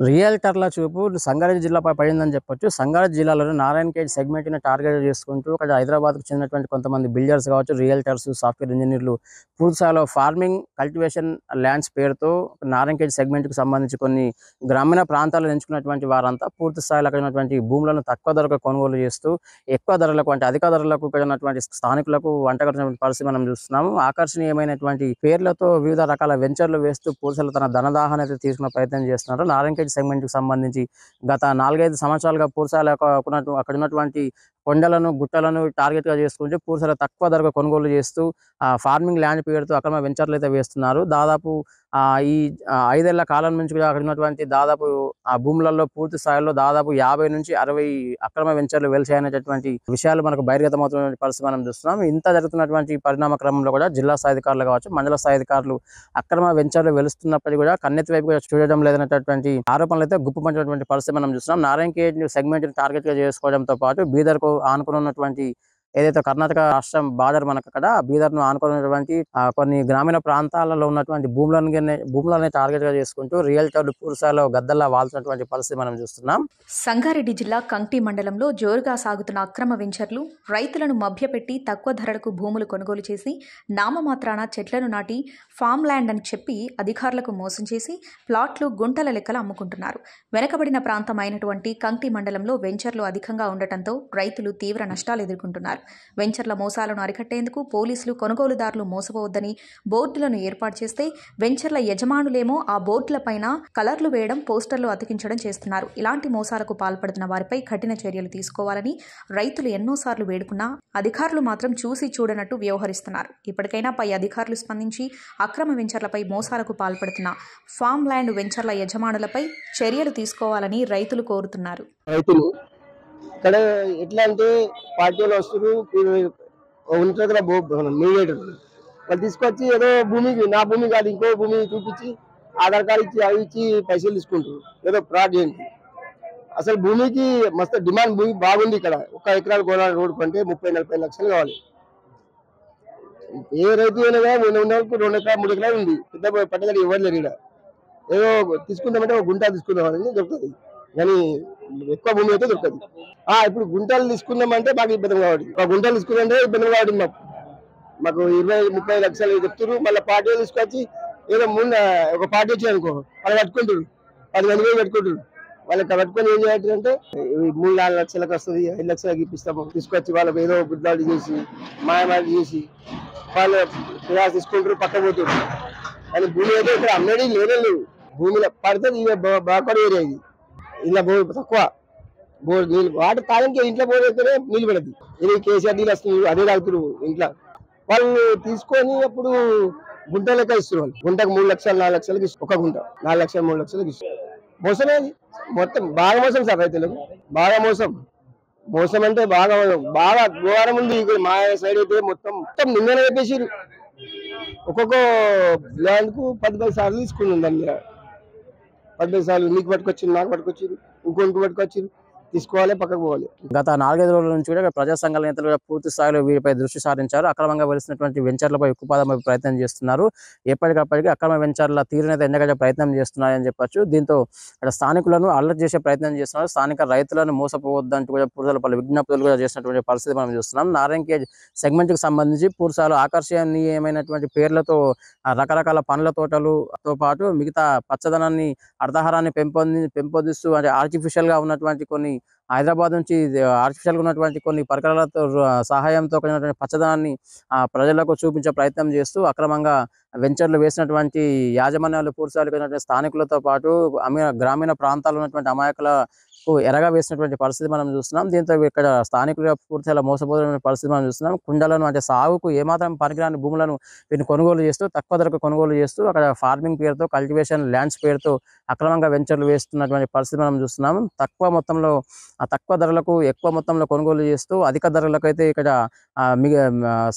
రియల్టర్ల చూపు సంగారెడ్డి జిల్లాపై పడిందని చెప్పొచ్చు. సంగారెడ్డి జిల్లాలోని నారాయణఖేడ్ సెగ్మెంట్‌ని టార్గెట్ చేసుకుంటూ ఇక్కడ హైదరాబాద్‌కు చెందినటువంటి కొంతమంది బిల్డర్స్ కావచ్చు, రియల్టర్స్, సాఫ్ట్‌వేర్ ఇంజినీర్లు పూర్తి స్థాయిలో ఫార్మింగ్, కల్టివేషన్ ల్యాండ్స్ పేరుతో నారాయణఖేడ్ సెగ్మెంట్‌కి సంబంధించి కొన్ని గ్రామీణ ప్రాంతాలను ఎంచుకున్నటువంటి వారంతా పూర్తి స్థాయిలో అక్కడ ఉన్నటువంటి భూములను తక్కువ ధరకు కొనుగోలు చేస్తూ, ఎక్కువ ధరలకు అంటే అధిక ధరలకు ఇక్కడ ఉన్నటువంటి స్థానికులకు వంటగట్టినటువంటి పరిస్థితి మనం చూస్తున్నాము. ఆకర్షణీయమైనటువంటి పేర్లతో వివిధ రకాల వెంచర్లు వేస్తూ పూర్తిస్థాయిలో తన ధనదాహాన్ని అయితే తీసుకునే ప్రయత్నం చేస్తున్నారు. నారాయణఖేడ్ సెగ్మెంట్‌కి సంబంధించి గత 4, 5 సంవత్సరాలుగా పూర్తిస్థాయిలో అక్కడ ఉన్నటువంటి కొండలను, గుట్టలను టార్గెట్‌గా చేసుకుంటూ పూర్తిస్థాయిలో తక్కువ ధరకు కొనుగోలు చేస్తూ ఫార్మింగ్ ల్యాండ్ పేరుతో అక్రమ వెంచర్లు అయితే వేస్తున్నారు. దాదాపు ఈ 5 ఏళ్ల కాలం నుంచి కూడా అక్కడ ఉన్నటువంటి దాదాపు ఆ భూములలో పూర్తి స్థాయిలో దాదాపు 50-60 అక్రమ వెంచర్లు వెలిసాయనేటటువంటి విషయాలు మనకు బహిర్గతమవుతున్న పరిస్థితి మనం చూస్తున్నాం. ఇంత జరుగుతున్నటువంటి పరిణామ క్రమంలో కూడా జిల్లా స్థాయి అధికారులు కావచ్చు, మండల స్థాయి అధికారులు అక్రమ వెంచర్లు వెలుస్తున్నప్పటికీ కూడా కన్నెత్తి వైపు చూడడం లేదనేటటువంటి ఆరోపణలు అయితే గుప్పుపంచినటువంటి పరిస్థితి మనం చూస్తున్నాం. నారాయణఖేడ్ సెగ్మెంట్ టార్గెట్ గా చేసుకోవడంతో పాటు బీదర్కు ఆనుకుని ఉన్నటువంటి ఏదైతే కర్ణాటక రాష్ట్రం బార్డర్ మనకు అక్కడ బీదర్ను ఆనుకున్నటువంటి కొన్ని గ్రామీణ ప్రాంతాలలో ఉన్నటువంటి భూములని టార్గెట్ గా చేసుకుంటూ రియల్టర్లు పూర్తిస్థాయిలో గద్దల్లా వాల్చినటువంటి పరిస్థితి మనం చూస్తున్నాం. సంగారెడ్డి జిల్లా కంక్టి మండలంలో జోరుగా సాగుతున్న అక్రమ వెంచర్లు రైతులను మభ్యపెట్టి తక్కువ ధరలకు భూములు కొనుగోలు చేసి నామమాత్రాన చెట్లను నాటి ఫామ్ ల్యాండ్ అని చెప్పి అధికారులకు మోసం చేసి ప్లాట్లు గుంటల లెక్కలు అమ్ముకుంటున్నారు. వెనకబడిన ప్రాంతం అయినటువంటి కంక్టి మండలంలో వెంచర్లు అధికంగా ఉండటంతో రైతులు తీవ్ర నష్టాలు ఎదుర్కొంటున్నారు. వెంచర్ల మోసాలను అరికట్టేందుకు పోలీసులు కొనుగోలుదారులు మోసపోవద్దని బోర్డులను ఏర్పాటు చేస్తే వెంచర్ల యజమానులేమో ఆ బోర్డులపైన కలర్లు వేయడం, పోస్టర్లు అతికించడం చేస్తున్నారు. ఇలాంటి మోసాలకు పాల్పడుతున్న వారిపై కఠిన చర్యలు తీసుకోవాలని రైతులు ఎన్నోసార్లు వేడుకున్నా అధికారులు మాత్రం చూసి చూడనట్టు వ్యవహరిస్తున్నారు. ఇప్పటికైనా పై అధికారులు స్పందించి అక్రమ వెంచర్లపై మోసాలకు పాల్పడుతున్న ఫామ్ ల్యాండ్ వెంచర్ల యజమానులపై చర్యలు తీసుకోవాలని రైతులు కోరుతున్నారు. ఇక్కడ ఎట్లా అంటే పార్టీలు వస్తారు, ఉంటుంది మీడియేటర్ వాళ్ళు తీసుకొచ్చి ఏదో భూమికి నా భూమి కాదు ఇంకో భూమి చూపించి ఆధార్ కార్డు ఇచ్చి అవి ఇచ్చి పైసలు తీసుకుంటారు, ఏదో ఫ్రాడ్ చేయండి. అసలు భూమికి మస్తు డిమాండ్, భూమి బాగుంది. ఇక్కడ 1 ఎకరాలు కొనాలి, రోడ్డు కొంటే 30-40 లక్షలు కావాలి. ఏ రైతు అయినా ఉన్న వరకు 2 ఎకరాలు 3 ఎకరాలు ఉంది. పెద్ద పట్టేదానికి ఎవరు లేరు. ఇక్కడ ఏదో తీసుకుందామంటే ఒక గుంట తీసుకుందామని దొరుకుతుంది, కానీ ఎక్కువ భూమి అయితే దొరకదు. ఇప్పుడు గుంటలు తీసుకుందామంటే మాకు ఇబ్బంది కాబట్టి, ఒక గుంటలు తీసుకుందంటే ఇబ్బంది కాబట్టి మాకు 20-30 లక్షలు చెప్తారు. మళ్ళీ పార్టీ తీసుకొచ్చి ఏదో ఒక పార్టీ వచ్చింది అనుకో, వాళ్ళు కట్టుకుంటారు, 10,000 కట్టుకుంటారు. వాళ్ళకి కట్టుకొని ఏం చేయాలంటే 3-4 లక్షలకు వస్తుంది, 5 లక్షలకు ఇప్పిస్తాము. తీసుకొచ్చి వాళ్ళకి ఏదో గుడ్లాడి చేసి మాయమాడి చేసి వాళ్ళు క్లాస్ తీసుకుంటారు, పక్క పోతారు. కానీ భూమి అయితే ఇక్కడ అమ్మేది లేవు. భూమిలో పడితే బాగా ఏరియా ఇది, ఇలా బోర్ తక్కువ, బోర్ నీళ్ళు వాటర్ తాగడానికి ఇంట్లో బోర్ అయితేనే నీళ్ళు పడద్ది. ఇది కేసీఆర్ నీళ్ళు వస్తుంది, అదే తాగుతారు ఇంట్లో. వాళ్ళు తీసుకొని అప్పుడు గుంట లెక్క ఇస్తారు. వాళ్ళు గుంటకు 3 లక్షలు 4 లక్షలకి ఇస్తారు. ఒక గుంట 4 లక్షలు 3 లక్షలకి ఇస్తారు. మోసమే అది, మొత్తం బాగా మోసం సార్. రైతులకు బాగా మోసం అంటే బాగా ఘోరం ఉంది. మా సైడ్ అయితే మొత్తం నిన్ననే చెప్పేసారు. ఒక్కొక్క ల్యాండ్ కు 10-10 సార్లు తీసుకున్నాం. దాని మీద 10 సార్లు నీకు పట్టుకొచ్చింది, నాకు పట్టుకొచ్చారు, ఇంకొంటికి పట్టుకొచ్చారు, తీసుకోవాలి, పక్కకు పోవాలి. గత 4-5 రోజుల నుంచి కూడా ప్రజా సంఘాల నేతలు కూడా పూర్తి స్థాయిలో వీరిపై దృష్టి సారించారు. అక్రమంగా వెలిసినటువంటి వెంచర్లపై ఉక్కుపాదం ప్రయత్నం చేస్తున్నారు. ఎప్పటికప్పటికీ అక్రమ వెంచర్ల తీరునైతే ఎండగట్టే ప్రయత్నం చేస్తున్నారని చెప్పొచ్చు. దీంతో ఇక్కడ స్థానికులను అలర్ట్ చేసే ప్రయత్నం చేస్తున్నారు. స్థానిక రైతులను మోసపోవద్దంటూ కూడా పూర్తిలో పలు విజ్ఞప్తులు కూడా చేసినటువంటి పరిస్థితి మనం చూస్తున్నాం. నారాయణఖేడ్ సెగ్మెంట్ కి సంబంధించి పూర్తి స్థాయిలో ఆకర్షణీయమైనటువంటి పేర్లతో రకరకాల పండ్ల తోటలతో పాటు మిగతా పచ్చదనాన్ని, అర్ధహారాన్ని పెంపొందిస్తూ అంటే ఆర్టిఫిషియల్ గా ఉన్నటువంటి కొన్ని హైదరాబాద్ నుంచి ఆర్టిఫిషియల్ గా ఉన్నటువంటి కొన్ని పరికరాలతో సహాయంతో కూడినటువంటి పచ్చదనాన్ని ప్రజలకు చూపించే ప్రయత్నం చేస్తూ అక్రమంగా వెంచర్లు వేసినటువంటి యాజమాన్యాలు పూర్తిస్థాయిలో స్థానికులతో పాటు గ్రామీణ ప్రాంతాల్లో ఉన్నటువంటి అమాయకులకు ఎరగా వేసినటువంటి పరిస్థితి మనం చూస్తున్నాం. దీంతో ఇక్కడ స్థానికులుగా పూర్తిగా మోసపోతున్న పరిస్థితి మనం చూస్తున్నాం. కుండలను అంటే సాగుకు ఏమాత్రం పనికిరాని భూములను వీటిని కొనుగోలు చేస్తూ తక్కువ ధరకు కొనుగోలు చేస్తూ అక్కడ ఫార్మింగ్ పేరుతో, కల్టివేషన్ ల్యాండ్స్ పేరుతో అక్రమంగా వెంచర్లు వేస్తున్నటువంటి పరిస్థితి మనం చూస్తున్నాం. తక్కువ ధరలకు ఎక్కువ మొత్తంలో కొనుగోలు చేస్తూ అధిక ధరలకు అయితే ఇక్కడ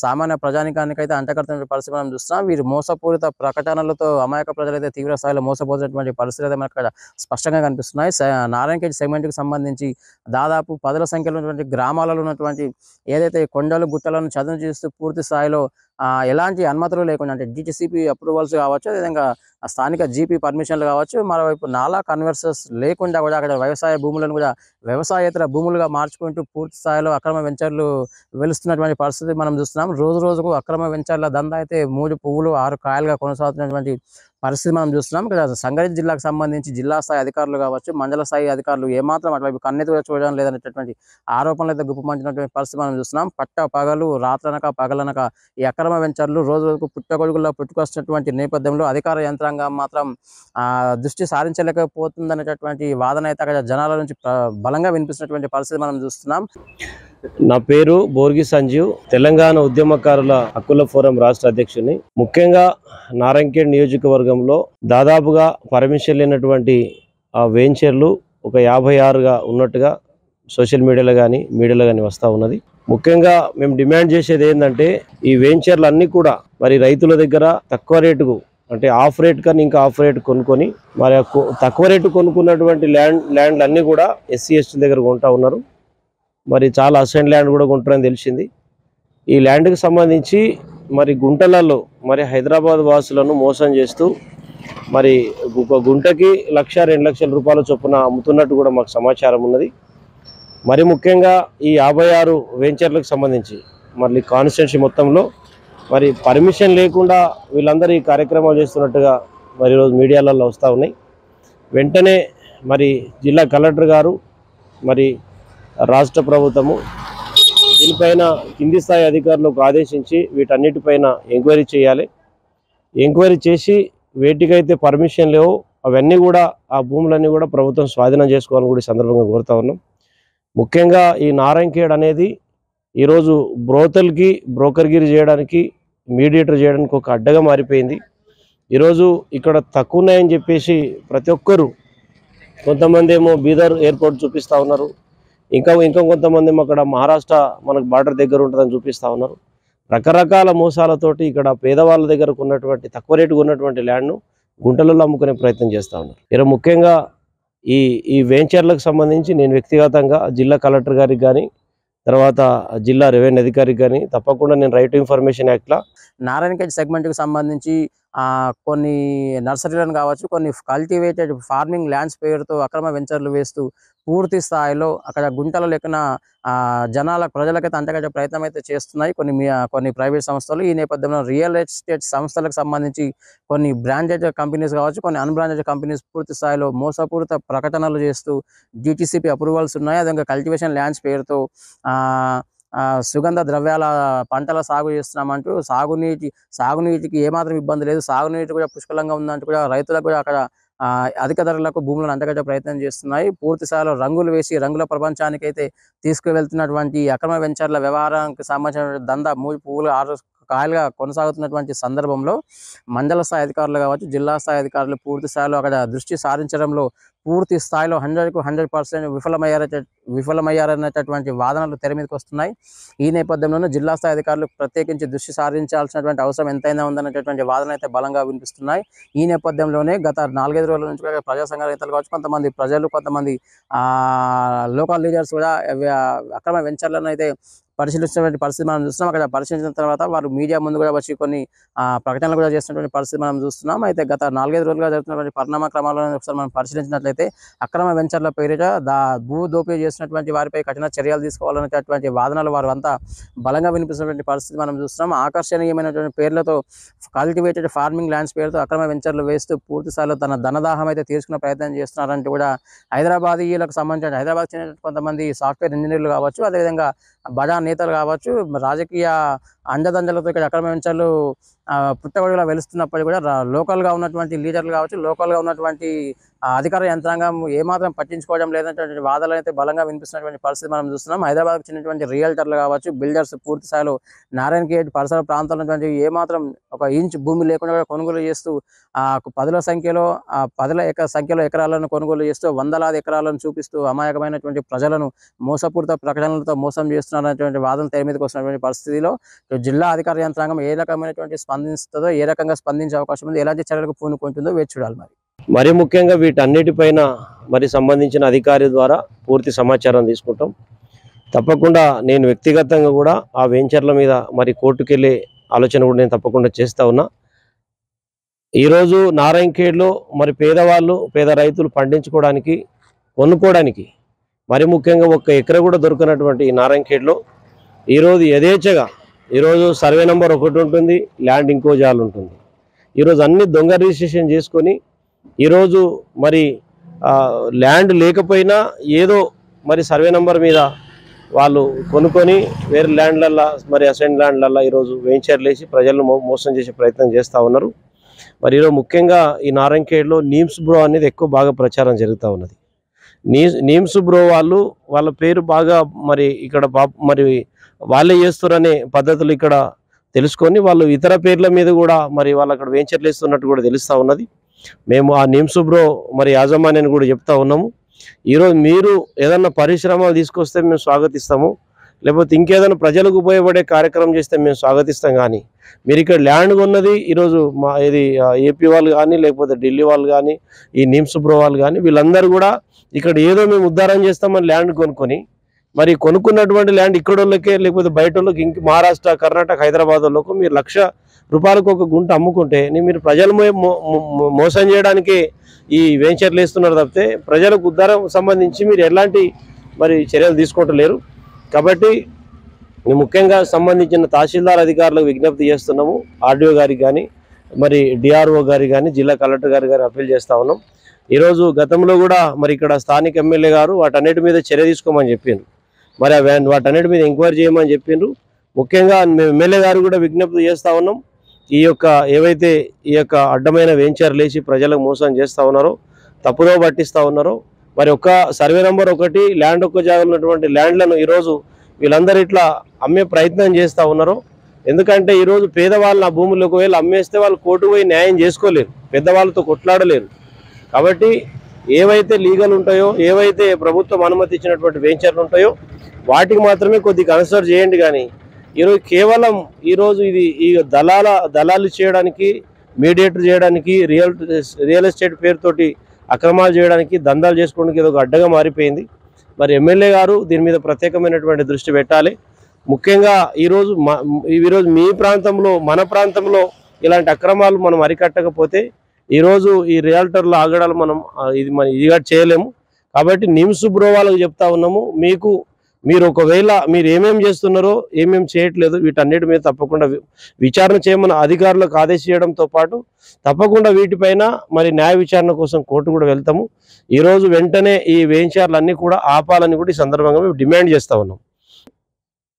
సామాన్య ప్రజానికానికి అయితే అంటగడుతున్న పరిస్థితి మనం చూస్తున్నాం. వీరు మోసపూరిత ప్రకటనలతో అమాయక ప్రజలైతే తీవ్ర స్థాయిలో మోసపోతున్నటువంటి పరిస్థితులు అయితే మనకు స్పష్టంగా కనిపిస్తున్నాయి. నారాయణఖేడ్ సెగ్మెంట్ కి సంబంధించి దాదాపు 10ల సంఖ్యలో ఉన్నటువంటి గ్రామాలలో ఉన్నటువంటి ఏదైతే కొండలు గుట్టలను చదును చేస్తూ పూర్తి స్థాయిలో ఎలాంటి అనుమతులు లేకుండా అంటే డిటిసిపి అప్రూవల్స్ కావచ్చు, అదేవిధంగా స్థానిక జీపీ పర్మిషన్లు కావచ్చు, మరోవైపు నాలా కన్వర్సెస్ లేకుండా కూడా అక్కడ వ్యవసాయ భూములను కూడా వ్యవసాయేతర భూములుగా మార్చుకుంటూ పూర్తి స్థాయిలో అక్రమ వెంచర్లు వెలుస్తున్నటువంటి పరిస్థితి మనం చూస్తున్నాం. రోజు రోజుకు అక్రమ వెంచర్ల దందా అయితే 3 పువ్వులు 6 కాయలుగా కొనసాగుతున్నటువంటి పరిస్థితి మనం చూస్తున్నాం. ఇక్కడ సంగారెడ్డి జిల్లాకు సంబంధించి జిల్లా స్థాయి అధికారులు కావచ్చు, మండల స్థాయి అధికారులు ఏమాత్రం అటువైపు కన్నెత్తి కూడా చూడడం లేదనేటటువంటి ఆరోపణలు అయితే గుప్పమంచినటువంటి పరిస్థితి మనం చూస్తున్నాం. పట్ట పగలు రాత్రనక పగలనక ఈ అక్రమ వెంచర్లు రోజు రోజుకు పుట్టగొడుగుల్లో పుట్టుకొస్తున్నటువంటి నేపథ్యంలో అధికార యంత్రాంగం మాత్రం దృష్టి సారించలేకపోతుందనేటటువంటి వాదన అయితే అక్కడ జనాల నుంచి బలంగా వినిపిస్తున్నటువంటి పరిస్థితి మనం చూస్తున్నాం. నా పేరు బోర్గి సంజీవ్, తెలంగాణ ఉద్యమకారుల హక్కుల ఫోరం రాష్ట్ర అధ్యక్షుని. ముఖ్యంగా నారాయణఖేడ్ నియోజకవర్గంలో దాదాపుగా పర్మిషన్ లేనటువంటి ఆ వెంచర్లు ఒక 56గా ఉన్నట్టుగా సోషల్ మీడియాలో కానీ వస్తూ ఉన్నది. ముఖ్యంగా మేము డిమాండ్ చేసేది ఏంటంటే ఈ వెంచర్లు అన్నీ కూడా మరి రైతుల దగ్గర తక్కువ రేటుకు అంటే ఆఫ్ రేట్ కానీ ఇంకా ఆఫ్ రేట్ కొనుక్కొని మరి తక్కువ రేటు కొనుక్కున్నటువంటి ల్యాండ్లు అన్నీ కూడా ఎస్సీ ఎస్టీ దగ్గర కొంటా ఉన్నారు. మరి చాలా అసైన్ ల్యాండ్ కూడా కొంటారని తెలిసింది. ఈ ల్యాండ్కి సంబంధించి మరి గుంటలలో మరి హైదరాబాద్ వాసులను మోసం చేస్తూ మరి ఒక గుంటకి 1,00,000-2 లక్షల రూపాయల చొప్పున అమ్ముతున్నట్టు కూడా మాకు సమాచారం ఉన్నది. మరి ముఖ్యంగా ఈ 56 వెంచర్లకు సంబంధించి మరి కాన్స్టిట్యున్సీ మొత్తంలో మరి పర్మిషన్ లేకుండా వీళ్ళందరూ ఈ కార్యక్రమాలు చేస్తున్నట్టుగా మరి ఈరోజు మీడియాలలో వస్తూ ఉన్నాయి. వెంటనే మరి జిల్లా కలెక్టర్ గారు మరి రాష్ట్ర ప్రభుత్వము దీనిపైన కింది స్థాయి అధికారులకు ఆదేశించి వీటన్నిటిపైన ఎంక్వైరీ చేయాలి. ఎంక్వైరీ చేసి వేటికైతే పర్మిషన్ లేవో అవన్నీ కూడా ఆ భూములన్నీ కూడా ప్రభుత్వం స్వాధీనం చేసుకోవాలని కూడా ఈ సందర్భంగా కోరుతా ఉన్నాం. ముఖ్యంగా ఈ నారాయణఖేడ్ అనేది ఈరోజు బ్రోకర్గిరి చేయడానికి మీడియేటర్ చేయడానికి ఒక అడ్డగా మారిపోయింది. ఈరోజు ఇక్కడ తక్కువ ఉన్నాయని చెప్పేసి ప్రతి ఒక్కరు కొంతమంది ఏమో బీదర్ ఎయిర్పోర్ట్ చూపిస్తూ ఉన్నారు, ఇంకా కొంతమంది అక్కడ మహారాష్ట్ర మనకు బార్డర్ దగ్గర ఉంటుందని చూపిస్తూ ఉన్నారు. రకరకాల మోసాలతోటి ఇక్కడ పేదవాళ్ళ దగ్గరకు ఉన్నటువంటి తక్కువ రేటుకు ఉన్నటువంటి ల్యాండ్ను గుంటలలో అమ్ముకునే ప్రయత్నం చేస్తూ ఉన్నారు. ఇలా ముఖ్యంగా ఈ వెంచర్లకు సంబంధించి నేను వ్యక్తిగతంగా జిల్లా కలెక్టర్ గారికి కానీ తర్వాత జిల్లా రెవెన్యూ అధికారికి కానీ తప్పకుండా నేను రైట్ టు ఇన్ఫర్మేషన్ యాక్ట్లా నారాయణఖేడ్ సెగ్మెంట్కి సంబంధించి కొన్ని నర్సరీలను కావచ్చు, కొన్ని కల్టివేటెడ్ ఫార్మింగ్ ల్యాండ్స్ పేరుతో అక్రమ వెంచర్లు వేస్తూ పూర్తి స్థాయిలో అక్కడ గుంటల లెక్కన ప్రజలకైతే అంతకట్టే ప్రయత్నం అయితే చేస్తున్నాయి కొన్ని ప్రైవేట్ సంస్థలు. ఈ నేపథ్యంలో రియల్ ఎస్టేట్ సంస్థలకు సంబంధించి కొన్ని బ్రాండెడ్ కంపెనీస్ కావచ్చు, కొన్ని అన్బ్రాండెడ్ కంపెనీస్ పూర్తి స్థాయిలో మోసపూరిత ప్రకటనలు చేస్తూ డిటిసిపి అప్రూవల్స్ ఉన్నాయి. అదేవిధంగా కల్టివేషన్ ల్యాండ్స్ పేరుతో సుగంధ ద్రవ్యాల పంటల సాగు చేస్తున్నామంటూ సాగునీటికి ఏమాత్రం ఇబ్బంది లేదు, సాగునీటి కూడా పుష్కలంగా ఉందంటూ కూడా రైతులకు కూడా అక్కడ అధిక ధరలకు భూములను అంతగట్టే ప్రయత్నం చేస్తున్నాయి. పూర్తి స్థాయిలో రంగులు వేసి రంగుల ప్రపంచానికి అయితే తీసుకువెళ్తున్నటువంటి అక్రమ వెంచర్ల వ్యవహారానికి సంబంధించిన దందా 3 పువ్వులు 6 కాయలుగా కొనసాగుతున్నటువంటి సందర్భంలో మండల స్థాయి అధికారులు కావచ్చు, జిల్లా స్థాయి అధికారులు పూర్తి స్థాయిలో అక్కడ దృష్టి సారించడంలో పూర్తి స్థాయిలో 100కు 100% విఫలమయ్యారనేటటువంటి వాదనలు తెర మీదకి వస్తున్నాయి. ఈ నేపథ్యంలోనే జిల్లా స్థాయి అధికారులు ప్రత్యేకించి దృష్టి సారించాల్సినటువంటి అవసరం ఎంతైనా ఉందనేటటువంటి వాదన అయితే బలంగా వినిపిస్తున్నాయి. ఈ నేపథ్యంలోనే గత 4-5 రోజుల నుంచి కూడా ప్రజా సంఘ నేతలు కావచ్చు, కొంతమంది ప్రజలు, కొంతమంది లోకల్ లీడర్స్ కూడా అక్రమ వెంచర్లను అయితే పరిశీలిస్తున్నటువంటి పరిస్థితి మనం చూస్తున్నాం. అక్కడ పరిశీలించిన తర్వాత వారు మీడియా ముందు కూడా వచ్చి కొన్ని ప్రకటనలు కూడా చేస్తున్నటువంటి పరిస్థితి మనం చూస్తున్నాం. అయితే గత 4-5 రోజులుగా జరుగుతున్నటువంటి పరిణామ క్రమాలను ఒకసారి మనం పరిశీలించినట్లయితే అక్రమ వెంచర్ల పేరిట భూ దోపిడీ చేసినటువంటి వారిపై కఠిన చర్యలు తీసుకోవాలనేటటువంటి వాదనలు వారు అంతా బలంగా వినిపిస్తున్నటువంటి పరిస్థితి మనం చూస్తున్నాం. ఆకర్షణీయమైనటువంటి పేర్లతో కల్టివేటెడ్ ఫార్మింగ్ ల్యాండ్స్ పేరుతో అక్రమ వెంచర్లు వేస్తూ పూర్తి స్థాయిలో తన ధనదాహం అయితే తీర్చుకునే ప్రయత్నం చేస్తున్నారంటూ కూడా హైదరాబాదీయులకు సంబంధించిన హైదరాబాద్ చెందిన కొంతమంది సాఫ్ట్వేర్ ఇంజనీర్లు కావచ్చు, అదేవిధంగా బడా నేతలు కావచ్చు, రాజకీయ అండదండలతో ఇక్కడ అక్రమ వెంచర్లు పుట్టగొడుగులా వెలుస్తున్నప్పటికీ కూడా లోకల్గా ఉన్నటువంటి లీడర్లు కావచ్చు, లోకల్గా ఉన్నటువంటి అధికార యంత్రాంగం ఏమాత్రం పట్టించుకోవడం లేదనేటువంటి వాదనలు అయితే బలంగా వినిపిస్తున్నటువంటి పరిస్థితి మనం చూస్తున్నాం. హైదరాబాద్కు చెందినటువంటి రియల్టర్లు కావచ్చు, బిల్డర్స్ పూర్తి స్థాయిలో నారాయణఖేడ్ పరిసర ప్రాంతాల్లో ఉన్నటువంటి ఏమాత్రం 1 ఇంచ్ భూమి లేకుండా కొనుగోలు చేస్తూ పదుల సంఖ్యలో ఎకరాలను కొనుగోలు చేస్తూ వందలాది ఎకరాలను చూపిస్తూ అమాయకమైనటువంటి ప్రజలను మోసపూరిత ప్రకటనలతో మోసం చేస్తున్నటువంటి వాదన తెర మీదకి వస్తున్నటువంటి పరిస్థితిలో జిల్లా అధికార యంత్రాంగం ఏ రకమైనటువంటి స్పందిస్తుందో, ఏ రకంగా స్పందించే అవకాశం ఉంది, ఎలాంటి చర్యలకు పూనుకుంటుందో వేచి చూడాలి. మరి ముఖ్యంగా వీటన్నిటిపైన మరి సంబంధించిన అధికారి ద్వారా పూర్తి సమాచారం తీసుకుంటాం. తప్పకుండా నేను వ్యక్తిగతంగా కూడా ఆ వెంచర్ల మీద మరి కోర్టుకెళ్ళే ఆలోచన కూడా నేను తప్పకుండా చేస్తూ ఉన్నా. ఈరోజు నారాయణఖేడ్లో మరి పేదవాళ్ళు పేద రైతులు పండించుకోవడానికి కొనుక్కోవడానికి మరి ముఖ్యంగా ఒక్క ఎకర కూడా దొరకనటువంటి ఈ నారాయణఖేడ్లో ఈరోజు యథేచ్ఛగా ఈరోజు సర్వే నెంబర్ 1 ఉంటుంది, ల్యాండ్ ఇంకో జాలు ఉంటుంది. ఈరోజు అన్ని దొంగ రిజిస్ట్రేషన్ చేసుకొని ఈరోజు మరి ల్యాండ్ లేకపోయినా ఏదో మరి సర్వే నెంబర్ మీద వాళ్ళు కొనుక్కొని వేరే ల్యాండ్లల్లో మరి అసైన్ ల్యాండ్లల్లో ఈరోజు వెంచర్లు వేసి ప్రజలను మోసం చేసే ప్రయత్నం చేస్తూ ఉన్నారు. మరి ఈరోజు ముఖ్యంగా ఈ నారాయణఖేడ్లో నీమ్స్ బ్రో అనేది ఎక్కువ బాగా ప్రచారం జరుగుతూ ఉన్నది. నీమ్స్ బ్రో వాళ్ళ పేరు బాగా మరి ఇక్కడ మరి వాళ్ళే చేస్తారనే పద్ధతులు ఇక్కడ తెలుసుకొని వాళ్ళు ఇతర పేర్ల మీద కూడా మరి వాళ్ళు అక్కడ వెంచర్లు వేస్తున్నట్టు కూడా తెలుస్తూ ఉన్నది. మేము ఆ నీమ్స్ బ్రో మరి యాజమాన్యాన్ని కూడా చెప్తా ఉన్నాము, ఈరోజు మీరు ఏదన్నా పరిశ్రమలు తీసుకొస్తే మేము స్వాగతిస్తాము, లేకపోతే ఇంకేదైనా ప్రజలకు ఉపయోగపడే కార్యక్రమం చేస్తే మేము స్వాగతిస్తాం. కానీ మీరు ఇక్కడ ల్యాండ్ కొన్నది ఈరోజు ఇది ఏపీ వాళ్ళు కానీ లేకపోతే ఢిల్లీ వాళ్ళు కానీ ఈ నీమ్స్ బ్రో వాళ్ళు కానీ వీళ్ళందరూ కూడా ఇక్కడ ఏదో మేము ఉద్ధారం చేస్తామని ల్యాండ్ కొనుక్కొని మరి కొనుక్కున్నటువంటి ల్యాండ్ ఇక్కడ వాళ్ళకే లేకపోతే బయట వాళ్ళకి ఇంక మహారాష్ట్ర, కర్ణాటక, హైదరాబాద్ వాళ్ళకు మీరు ₹1,00,000 ఒక గుంట అమ్ముకుంటే మీరు ప్రజలు మోసం చేయడానికి ఈ వెంచర్లు వేస్తున్నారు తప్పితే ప్రజలకు ఉద్ధారం సంబంధించి మీరు ఎలాంటి మరి చర్యలు తీసుకుంటలేరు. కాబట్టి ముఖ్యంగా సంబంధించిన తహసీల్దార్ అధికారులకు విజ్ఞప్తి చేస్తున్నాము, ఆర్డీఓ గారికి కానీ మరి డిఆర్ఓ గారికి కానీ జిల్లా కలెక్టర్ గారికి కానీ అప్పీల్ చేస్తూ ఉన్నాం. ఈరోజు గతంలో కూడా మరి ఇక్కడ స్థానిక ఎమ్మెల్యే గారు వాటన్నిటి మీద చర్య తీసుకోమని చెప్పిండ్రు, మరి వాటన్నిటి మీద ఎంక్వైరీ చేయమని చెప్పిండ్రు. ముఖ్యంగా మేము ఎమ్మెల్యే గారు కూడా విజ్ఞప్తి చేస్తూ ఉన్నాం, ఏవైతే ఈ యొక్క అడ్డమైన వెంచర్లు వేసి ప్రజలకు మోసం చేస్తూ ఉన్నారో, తప్పుదో పట్టిస్తూ ఉన్నారో, మరి ఒక్క సర్వే నెంబర్ 1 ల్యాండ్ ఒక్క జాగా ఉన్నటువంటి ల్యాండ్లను ఈరోజు వీళ్ళందరూ ఇట్లా అమ్మే ప్రయత్నం చేస్తూ ఉన్నారు. ఎందుకంటే ఈరోజు పేదవాళ్ళని ఆ భూములు ఒకవేళ అమ్మేస్తే వాళ్ళు కోర్టు పోయి న్యాయం చేసుకోలేరు, పెద్దవాళ్ళతో కొట్లాడలేరు. కాబట్టి ఏవైతే లీగల్ ఉంటాయో, ఏవైతే ప్రభుత్వం అనుమతి ఇచ్చినటువంటి వెంచర్లు ఉంటాయో వాటికి మాత్రమే కొద్దిగా కన్సిడర్ చేయండి. కానీ ఈరోజు కేవలం ఈరోజు ఇది ఈ దళాలు చేయడానికి, మీడియేటర్ చేయడానికి, రియల్ ఎస్టేట్ పేరుతోటి అక్రమాలు చేయడానికి, దందాలు చేసుకోవడానికి ఏదో ఒక అడ్డగా మారిపోయింది. మరి ఎమ్మెల్యే గారు దీని మీద ప్రత్యేకమైనటువంటి దృష్టి పెట్టాలి. ముఖ్యంగా ఈరోజు మీ ప్రాంతంలో మన ప్రాంతంలో ఇలాంటి అక్రమాలు మనం అరికట్టకపోతే ఈరోజు ఈ రియల్టర్ల ఆగడాలు మనం ఇదిగా చేయలేము. కాబట్టి నిమ్స్ బ్రో వాళ్ళకి చెప్తా ఉన్నాము, మీరు ఒకవేళ మీరు ఏమేమి చేస్తున్నారో ఏమేమి చేయట్లేదు వీటన్నిటి మీద తప్పకుండా విచారణ చేయమని అధికారులకు ఆదేశించడంతో పాటు తప్పకుండా వీటిపైన మరి న్యాయ విచారణ కోసం కోర్టు కూడా వెళ్తాము. ఈరోజు వెంటనే ఈ వెంచర్లన్నీ కూడా ఆపాలని కూడా ఈ సందర్భంగా మేము డిమాండ్ చేస్తూ ఉన్నాం.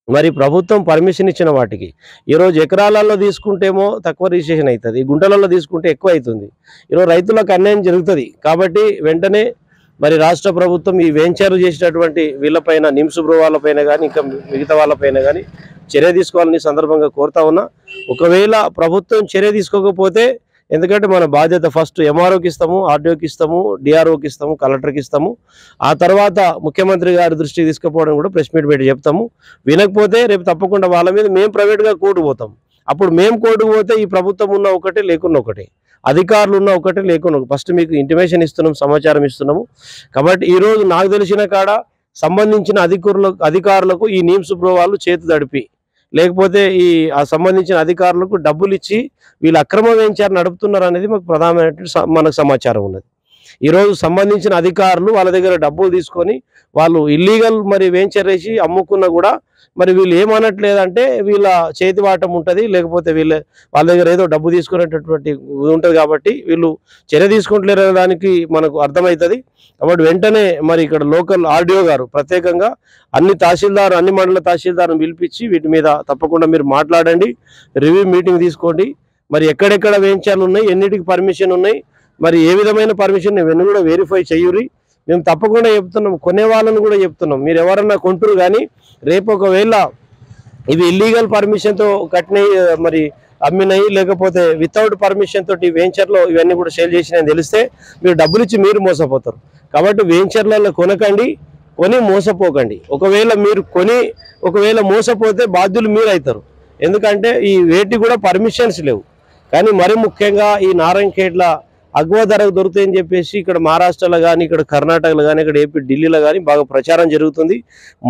మరి ప్రభుత్వం పర్మిషన్ ఇచ్చిన వాటికి ఈరోజు ఎకరాలలో తీసుకుంటేమో తక్కువ రిజిస్ట్రేషన్ అవుతుంది, గుంటలలో తీసుకుంటే ఎక్కువ అవుతుంది. ఈరోజు రైతులకు అన్యాయం జరుగుతుంది. కాబట్టి వెంటనే మరి రాష్ట్ర ప్రభుత్వం ఈ వెంచర్ చేసినటువంటి వీళ్ళపైన నిమ్స్ బ్రో వాళ్ళపైన కానీ ఇంకా మిగతా వాళ్ళపైన కానీ చర్య తీసుకోవాలని సందర్భంగా కోరుతా ఉన్నా. ఒకవేళ ప్రభుత్వం చర్య తీసుకోకపోతే, ఎందుకంటే మన బాధ్యత ఫస్ట్ ఎంఆర్ఓకి ఇస్తాము, ఆర్డీఓకి ఇస్తాము, డిఆర్ఓకి ఇస్తాము, కలెక్టర్కి ఇస్తాము. ఆ తర్వాత ముఖ్యమంత్రి గారి దృష్టికి తీసుకుపోవడం కూడా ప్రెస్ మీట్ పెట్టి చెప్తాము. వినకపోతే రేపు తప్పకుండా వాళ్ళ మీద మేము ప్రైవేట్గా కోర్టుకు పోతాం. అప్పుడు మేము కోర్టుకు పోతే ఈ ప్రభుత్వం ఉన్న ఒకటే లేకున్నా ఒకటే, అధికారులు ఉన్న ఒకటే లేకున్నా ఫస్ట్ మీకు ఇంటిమేషన్ ఇస్తున్నాం, సమాచారం ఇస్తున్నాము. కాబట్టి ఈరోజు నాకు తెలిసిన కాడ సంబంధించిన అధికారులకు ఈ నీమ్స్ బ్రో వాళ్ళు చేతి తడిపి, లేకపోతే ఈ సంబంధించిన అధికారులకు డబ్బులు ఇచ్చి వీళ్ళు అక్రమ వెంచర్ నడుపుతున్నారు అనేది మాకు ప్రధానమైన మనకు సమాచారం ఉన్నది. ఈరోజు సంబంధించిన అధికారులు వాళ్ళ దగ్గర డబ్బులు తీసుకొని వాళ్ళు ఇల్లీగల్ మరి వెంచర్ వేసి అమ్ముకున్నా కూడా మరి వీళ్ళు ఏమనట్లేదంటే వీళ్ళ చేతి వాటం ఉంటుంది, లేకపోతే వాళ్ళ దగ్గర ఏదో డబ్బు తీసుకునేటటువంటి ఉంటుంది. కాబట్టి వీళ్ళు చర్య తీసుకుంటలేరు అనే దానికి మనకు అర్థమవుతుంది. కాబట్టి వెంటనే మరి ఇక్కడ లోకల్ ఆర్డీఓ గారు ప్రత్యేకంగా అన్ని మండల తహసీల్దార్ను పిలిపించి వీటి మీద తప్పకుండా మీరు మాట్లాడండి, రివ్యూ మీటింగ్ తీసుకోండి. మరి ఎక్కడెక్కడ వెంచర్లు ఉన్నాయి, ఎన్నిటికి పర్మిషన్ ఉన్నాయి, మరి ఏ విధమైన పర్మిషన్ ఇవన్నీ కూడా వెరిఫై చెయ్యూరి. మేము తప్పకుండా చెప్తున్నాం, కొనే వాళ్ళని కూడా చెప్తున్నాం, మీరు ఎవరన్నా కొంటారు కానీ రేపు ఒకవేళ ఇవి ఇల్లీగల్ పర్మిషన్తో కట్టినవి మరి అమ్మినాయి, లేకపోతే వితౌట్ పర్మిషన్ తోటి వెంచర్లో ఇవన్నీ కూడా సేల్ చేసినాయని తెలిస్తే మీరు డబ్బులు ఇచ్చి మీరు మోసపోతారు. కాబట్టి వెంచర్లలో కొనకండి, కొని మోసపోకండి. ఒకవేళ మోసపోతే బాధ్యులు మీరు అవుతారు. ఎందుకంటే ఈ వేటి కూడా పర్మిషన్స్ లేవు. కానీ మరి ముఖ్యంగా ఈ నారాయణఖేడ్ల అగ్వ ధరకు దొరుకుతాయని చెప్పేసి ఇక్కడ మహారాష్ట్రలో కానీ, ఇక్కడ కర్ణాటకలో కానీ, ఇక్కడ ఏపీ ఢిల్లీలో కానీ బాగా ప్రచారం జరుగుతుంది.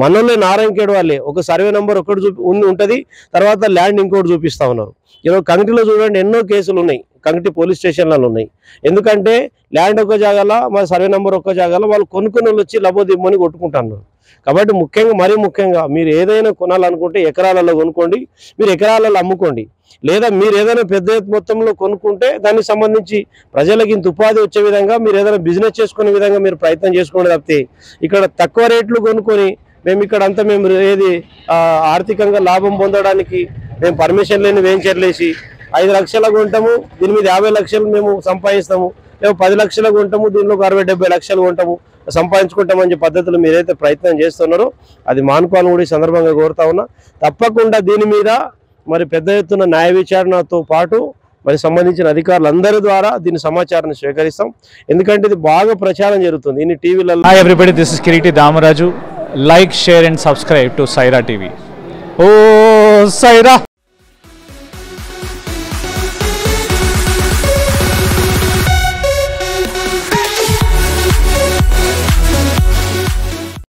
మనలో నారాయణఖేడ్ వాళ్ళే ఒక సర్వే నెంబర్ ఒకటి ఉంటుంది, తర్వాత ల్యాండ్ ఇంకోటి చూపిస్తా ఉన్నారు. ఈరోజు కంకిలో చూడండి ఎన్నో కేసులు ఉన్నాయి, కంకి పోలీస్ స్టేషన్లలో ఉన్నాయి. ఎందుకంటే ల్యాండ్ ఒక జాగాలో, మా సర్వే నెంబర్ ఒక జాగాలో వాళ్ళు కొనుక్కుని వచ్చి లబోదిమ్మని కొట్టుకుంటున్నారు. కాబట్టి మరీ ముఖ్యంగా మీరు ఏదైనా కొనాలనుకుంటే ఎకరాలలో కొనుక్కోండి, మీరు ఎకరాలలో అమ్ముకోండి. లేదా మీరు ఏదైనా పెద్ద మొత్తంలో కొనుక్కుంటే దానికి సంబంధించి ప్రజలకు ఇంత ఉపాధి వచ్చే విధంగా మీరు ఏదైనా బిజినెస్ చేసుకునే విధంగా మీరు ప్రయత్నం చేసుకోండి తప్పితే ఇక్కడ తక్కువ రేట్లు కొనుక్కొని మేము ఇక్కడ అంతా మేము ఏది ఆర్థికంగా లాభం పొందడానికి మేము పర్మిషన్ లేని వెంచర్లు వేసి 5 లక్షల కొంటాము, దీని మీద 50 లక్షలు మేము సంపాదిస్తాము, లేదా 10 లక్షలు కొంటాము, దీనిలో 60-70 లక్షలు కొంటాము సంపాదించుకుంటామని పద్ధతులు మీరైతే ప్రయత్నం చేస్తున్నారో అది మానుకోవాలని కూడా ఈ సందర్భంగా కోరుతా ఉన్నా. తప్పకుండా దీని మీద మరి పెద్ద ఎత్తున న్యాయ విచారణతో పాటు మరి సంబంధించిన అధికారులందరి ద్వారా దీని సమాచారాన్ని స్వీకరిస్తాం. ఎందుకంటే ఇది బాగా ప్రచారం జరుగుతుంది ఇన్ని టీవీలలో. Hi everybody, this is Kiriti Damaraju. Like, share and subscribe to Saira TV. Oh Saira!